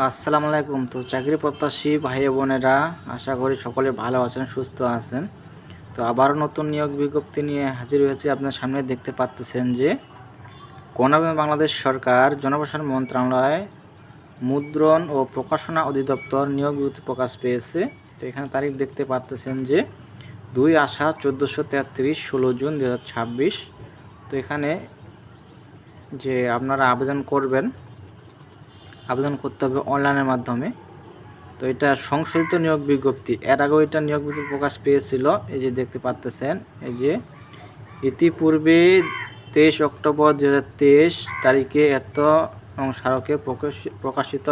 আসসালামু আলাইকুম। তো চাকরি প্রত্যাশী ভাই বোনেরা, আশা করি সকলে ভালো আছেন, সুস্থ আছেন। তো আবারও নতুন নিয়োগ বিজ্ঞপ্তি নিয়ে হাজির হয়েছি আপনার সামনে। দেখতে পাচ্ছেন যে গণপ্রজাতন্ত্রী বাংলাদেশ সরকার জনপ্রশাসন মন্ত্রণালয় মুদ্রণ ও প্রকাশনা অধিদপ্তর নিয়োগ বিজ্ঞপ্তি প্রকাশ পেয়েছে। তো এখানে তারিখ দেখতে পাচ্ছেন যে 2/8/1433 16 জুন 2026। তো এখানে যে আপনারা আবেদন করবেন, আবেদন করতে হবে অনলাইনের মাধ্যমে। তো এটা সংশোধিত নিয়োগ বিজ্ঞপ্তি, এর আগেও এটা নিয়োগ বিজ্ঞপ্তি প্রকাশ পেয়েছিল। এই যে দেখতে পাচ্ছেন, এই যে ইতিপূর্বে 23 অক্টোবর 2023 তারিখে এত স্মারকে প্রকাশিত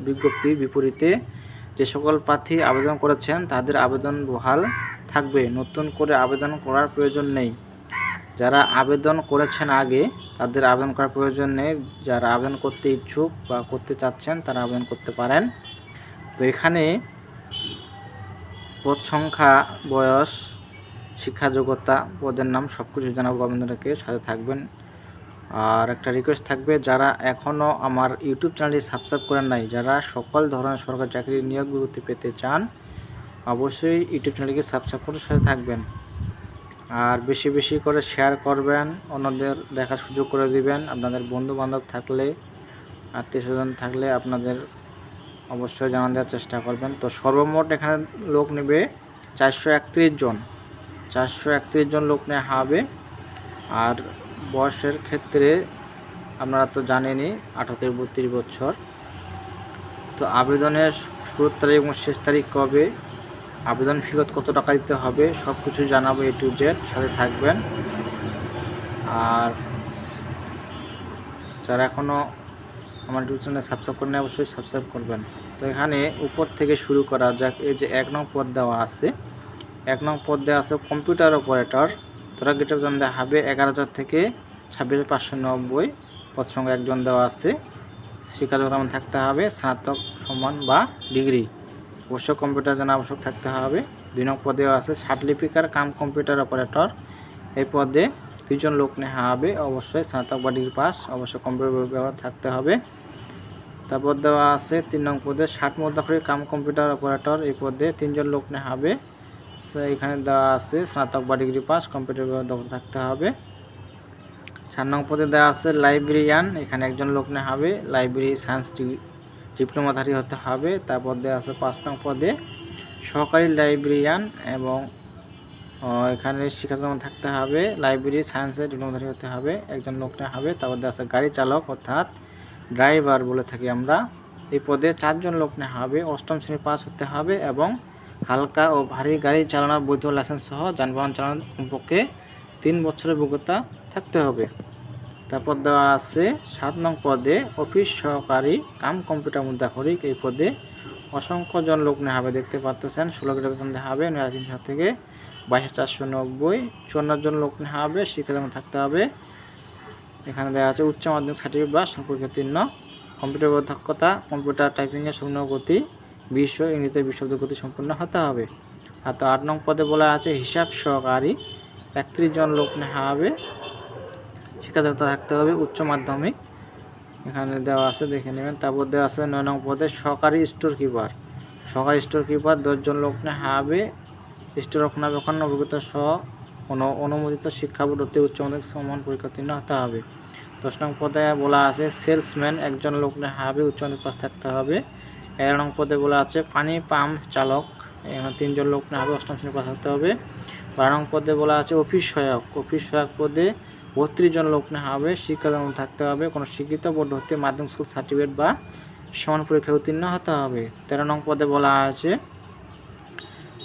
বিজ্ঞপ্তির বিপরীতে যে সকল প্রার্থী আবেদন করেছেন তাদের আবেদন বহাল থাকবে, নতুন করে আবেদন করার প্রয়োজন নেই। যারা আবেদন করেছেন আগে তাদের আবেদন করার প্রয়োজন নেই। যারা আবেদন করতে ইচ্ছুক বা করতে চাচ্ছেন তারা আবেদন করতে পারেন। তো এখানে পদ সংখ্যা, বয়স, শিক্ষা যোগ্যতা, পদের নাম সব কিছু জানাবো আপনাদেরকে, সাথে থাকবেন। আর একটা রিকোয়েস্ট থাকবে, যারা এখনও আমার ইউটিউব চ্যানেলটি সাবস্ক্রাইব করেন নাই, যারা সকল ধরনের সরকারি চাকরির নিয়োগ বিজ্ঞপ্তি পেতে চান, অবশ্যই ইউটিউব চ্যানেলটিকে সাবস্ক্রাইব করে সাথে থাকবেন। আর বেশি বেশি করে শেয়ার করবেন, অন্যদের দেখার সুযোগ করে দিবেন। আপনাদের বন্ধু বান্ধব থাকলে, আত্মীয় স্বজন থাকলে আপনাদের অবশ্যই জানান দেওয়ার চেষ্টা করবেন। তো সর্বমোট এখানে লোক নেবে 431 জন, 431 জন লোক নেওয়া হবে। আর বয়সের ক্ষেত্রে আপনারা তো জানেনই, 18 থেকে 32 বছর। তো আবেদনের শুরুর তারিখ এবং শেষ তারিখ কবে, আবেদন ফিরত কত টাকা দিতে হবে, সব কিছু জানাবো A to Z, সাথে থাকবেন। আর যারা এখনও আমার ইউটিউব চ্যানেল সাবস্ক্রাইব করেন অবশ্যই সাবস্ক্রাইব করবেন। তো এখানে উপর থেকে শুরু করা যাক। এই যে 1 নং পদ দেওয়া আছে, 1 নং পদ দেওয়া আছে কম্পিউটার অপারেটর। তারা গেটের বেতন দেওয়া হবে 11,000 থেকে 26,590। পদ সংখ্যা 1 জন দেওয়া আছে। শিক্ষা যোগ্যতা থাকতে হবে স্নাতক সমান বা ডিগ্রি, অবশ্য কম্পিউটার জানা আবশ্যক থাকতে হবে। 2 নং পদে আছে সার্টিফিকার কাম কম্পিউটার অপারেটর। এই পদে 2 জন লোক নেওয়া হবে, অবশ্যই স্নাতক বা ডিগ্রি পাস, অবশ্যই কম্পিউটার ব্যবহার থাকতে হবে। তারপর দেওয়া আছে 3 নং পদে 60 মুদ্রাক্ষরিক কাম কম্পিউটার অপারেটর। এই পদে 3 জন লোক নেওয়া হবে। এখানে দেওয়া আছে স্নাতক বা ডিগ্রি পাস, কম্পিউটার ব্যবহার দক্ষতা থাকতে হবে। 4 নং পদে দেওয়া আছে লাইব্রেরিয়ান, এখানে 1 জন লোক নেওয়া হবে, লাইব্রেরি সায়েন্স ডিপ্লোমাধারী হতে হবে। তারপর দেওয়া আছে 5 নং পদে সহকারী লাইব্রেরিয়ান, এবং এখানে শিক্ষা থাকতে হবে, লাইব্রেরি সায়েন্সের ডিপ্লোমাধারী হতে হবে, 1 জন লোক নেওয়া হবে। তারপর দেওয়া আছে গাড়ি চালক অর্থাৎ ড্রাইভার বলে থাকি আমরা। এই পদে 4 জন লোক নেওয়া হবে, 8ম শ্রেণী পাস হতে হবে এবং হালকা ও ভারী গাড়ি চালানোর বৈধ লাইসেন্স সহ যানবাহন চালানোর কমপক্ষে 3 বছরের যোগ্যতা থাকতে হবে। তারপর দেওয়া আছে 7 নং পদে অফিস সহকারী কাম কম্পিউটার মুদ্রাক্ষরিক। এই পদে অসংখ্য জন লোক নেওয়া হবে, দেখতে পাচ্ছেন। 16 গ্রেড বেতন দেওয়া হবে 9,300 থেকে 22,490। 54 জন লোক নেওয়া হবে, শিক্ষাদান থাকতে হবে। এখানে দেওয়া আছে উচ্চ মাধ্যমিক সার্টিফিকেট বা পরীক্ষোত্তীর্ণ, কম্পিউটার দক্ষতা, কম্পিউটার টাইপিংয়ের সম্পূর্ণ গতি, বিশ্ব ইংরেজিতে বিশব্দ গতি সম্পূর্ণ হতে হবে। আর তো 8 নং পদে বলা আছে হিসাব সহকারী, 31 জন লোক নেওয়া হবে, শিক্ষাযোগ্যতা থাকতে হবে উচ্চ মাধ্যমিক। এখানে দেওয়া আছে, দেখে নেবেন। তারপর দেওয়া আছে 9 নং পদে সহকারী স্টোর কিপার। সহকারী স্টোর কিপার 10 জন লোক নেওয়া হবে, স্টোর রক্ষণাবেক্ষণ অভিজ্ঞতা সহ অনুমোদিত শিক্ষা বোর্ড হতে উচ্চ মাধ্যমিক সমান পরীক্ষোত্তীর্ণ হতে হবে। 10 নং পদে বলা আছে সেলসম্যান, 1 জন লোক নেওয়া হবে, উচ্চ মাধ্যমিক পাস থাকতে হবে। 11 নং পদে বলা আছে পানি পাম্প চালক, এখানে 3 জন লোক নেওয়া হবে, 8ম শ্রেণী পাস থাকতে হবে। 12 নং পদে বলা আছে অফিস সহায়ক, অফিস সহায়ক পদে 32 জন লোক নেওয়া হবে, শিক্ষাদান থাকতে হবে, কোনো শিক্ষিত বোর্ড হতে মাধ্যমিক স্কুল সার্টিফিকেট বা সমান পরীক্ষায় উত্তীর্ণ হতে হবে। 13 নং পদে বলা আছে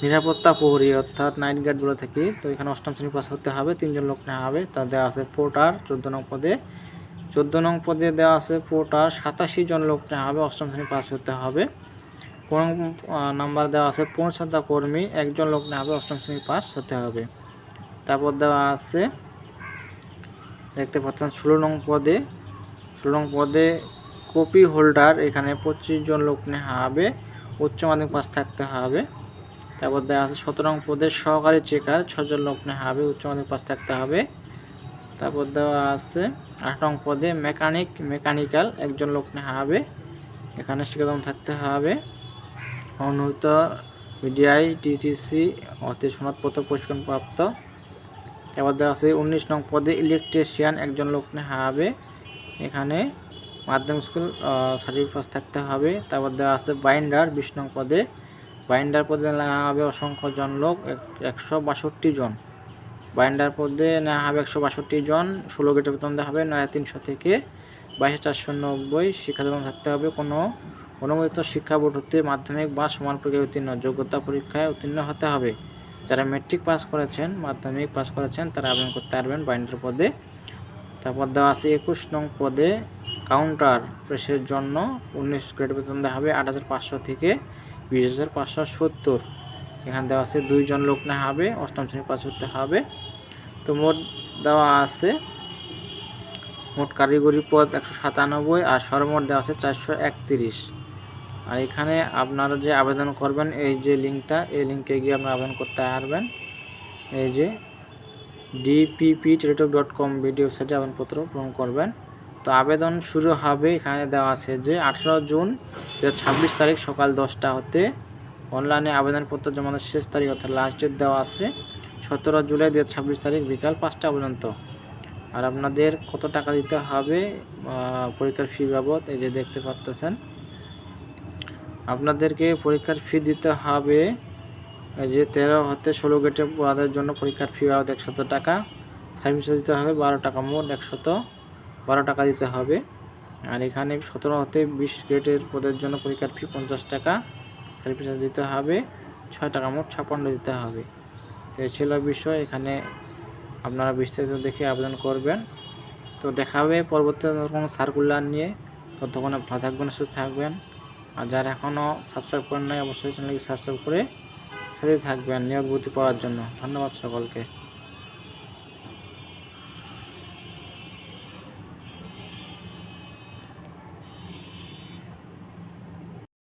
নিরাপত্তা প্রহরী অর্থাৎ নাইট গার্ড বলে থাকি। তো এখানে 8ম শ্রেণী পাস হতে হবে, 3 জন লোক নেওয়া হবে। তার দেওয়া আছে পোর্টার 14 নং পদে। 14 নং পদে দেওয়া আছে পোর্টার 87 জন লোক নেওয়া হবে, 8ম শ্রেণী পাস হতে হবে। 15 নাম্বার দেওয়া আছে পরিচ্ছন্নতা কর্মী, 1 জন লোক নেওয়া হবে, 8ম শ্রেণী পাস হতে হবে। তারপর দেওয়া আছে দেখতে পাচ্ছেন 16 নং পদে, 16 নং পদে কপি হোল্ডার, এখানে 25 জন লোক নেওয়া হবে, উচ্চ মাধ্যমিক পাস থাকতে হবে। তারপর দেওয়া আছে 17 নং পদে সহকারী চেকার, 6 জন লোক নেওয়া হবে, উচ্চ মাধ্যমিক পাস থাকতে হবে। তারপর দেওয়া আছে 8 নং পদে মেকানিক্যাল, 1 জন লোক নেওয়া হবে, এখানে শিক্ষাগত থাকতে হবে অনুমোদিত বিডিআই টিটিসি অতি সনদপত্র প্রশিক্ষণপ্রাপ্ত। তারপর দেওয়া আছে 19 নং পদে ইলেকট্রিশিয়ান একজন লোক নেওয়া হবে, এখানে মাধ্যমিক স্কুল সার্টিফিকেট পাস থাকতে হবে। তারপর দেওয়া আছে বাইন্ডার 20 নং পদে, বাইন্ডার পদে নেওয়া হবে অসংখ্য জন লোক 162 জন, বাইন্ডার পদে নেওয়া হবে 162 জন, 16 গ্রেডের বেতন দেওয়া হবে 9,300 থেকে 22,490। শিক্ষাগত থাকতে হবে কোনো অনুমোদিত শিক্ষা বোর্ড হতে মাধ্যমিক বা সমান পরীক্ষায় উত্তীর্ণ, যোগ্যতা পরীক্ষায় উত্তীর্ণ হতে হবে। যারা মেট্রিক পাস করেছেন, মাধ্যমিক পাস করেছেন তারা আবেদন করতে পারবেন বাইন্ডার পদে। তারপর দেওয়া আছে 21 নং পদে কাউন্টার প্রেসের জন্য 19 গ্রেড বেতন দেওয়া হবে 8,500 থেকে 20,570। এখানে দেওয়া আছে 2 জন লোক নেওয়া হবে, 8ম শ্রেণী পাস হতে হবে। তো মোট দেওয়া আছে মোট কারিগরি পদ 197 আর সর্বমোট দেওয়া আছে 431। আর এখানে আপনারা যে আবেদন করবেন এই যে লিঙ্কটা, এই লিঙ্কে গিয়ে আপনারা আবেদন করতে পারবেন। এই যে dppteletalk.com ভিডিও ওয়েবসাইটে আবেদনপত্র পূরণ করবেন। তো আবেদন শুরু হবে, এখানে দেওয়া আছে যে 18 জুন 2026 তারিখ সকাল 10টা হতে। অনলাইনে আবেদনপত্র জমানোর শেষ তারিখ অর্থাৎ লাস্ট ডেট দেওয়া আছে 17 জুলাই 2026 তারিখ বিকাল 5টা পর্যন্ত। আর আপনাদের কত টাকা দিতে হবে পরীক্ষার ফি বাবদ, এই যে দেখতে পাচ্ছেন আপনাদেরকে পরীক্ষার ফি দিতে হবে এই যে 13 হতে 16 গ্রেডের পড়াদের জন্য পরীক্ষার ফি বাবদ 100 টাকা, সার্ভিস দিতে হবে 12 টাকা, মোট 112 টাকা দিতে হবে। আর এখানে 17 হতে 20 গ্রেডের পদের জন্য পরীক্ষার ফি 50 টাকা, সার্ভিস দিতে হবে 6 টাকা, মোট 56 দিতে হবে। তো এই ছিল বিষয়, এখানে আপনারা বিস্তারিত দেখে আবেদন করবেন। তো দেখা হবে পরবর্তী কোনো সার্কুলার নিয়ে। ততক্ষণে ভালো থাকবেন, সুস্থ থাকবেন। আর যারা এখনও সাবস্ক্রাইব করেন নাই অবশ্যই চ্যানেলকে সাবস্ক্রাইব করে সাথে থাকবেন নিয়োগ ভর্তি পাওয়ার জন্য। ধন্যবাদ সকলকে।